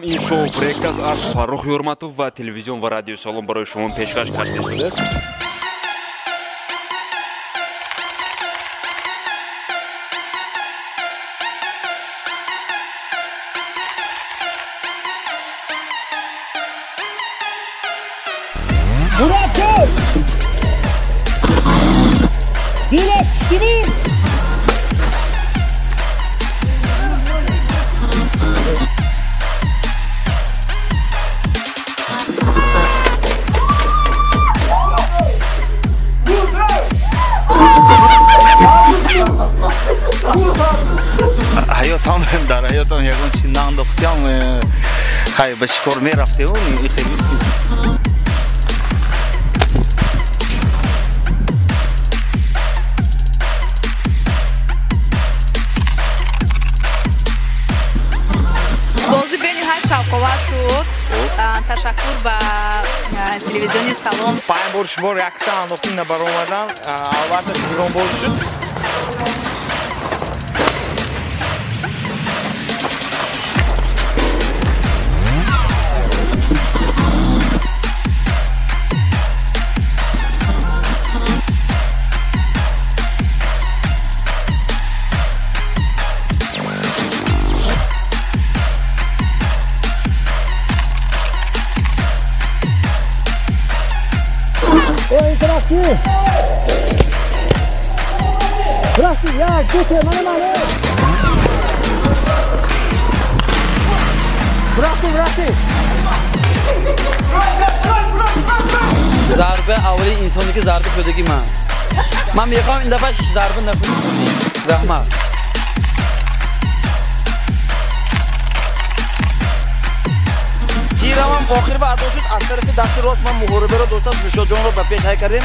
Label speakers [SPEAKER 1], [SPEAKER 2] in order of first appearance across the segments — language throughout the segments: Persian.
[SPEAKER 1] این шоу приказ аз Фарух Юрматов ва телевизион ва радио Салом барои шумо пешкаш карда шудааст.
[SPEAKER 2] Murat! Dilek, stimmi!
[SPEAKER 3] حیاتم در حیاتم یکون چیزی انداختم خیلی به شکار میرفته و این خیلی
[SPEAKER 4] بازی بین هر شبکه‌وار شد. تشکر به تلویزیونی سلام.
[SPEAKER 5] پنج بار شمار یکسان انداختیم نبر آمدن اولش بیرون بول شد.
[SPEAKER 2] Bıraktı ya, götür, bana. Bıraktı.
[SPEAKER 6] ضربه اولی انسانی که ضربه شدگی من میخوام این دفعه ضربه نکنی رحمت
[SPEAKER 3] تیرم هم آخر به ادا شد از طرف دست راست من محاربه رو دوستم نشاد جان رو به پیش های کردیم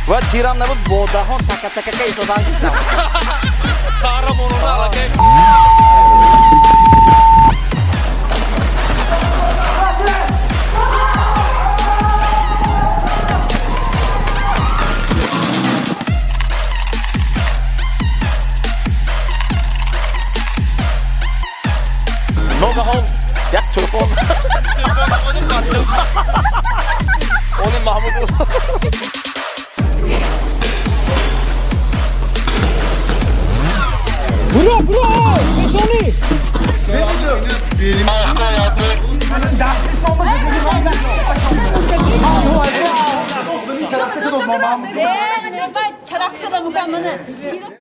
[SPEAKER 3] و تیرم نبود با دهان تک ایستادن کردم ناگهان یک تلفن اون محمود
[SPEAKER 2] Bro! Betoni!
[SPEAKER 4] چرا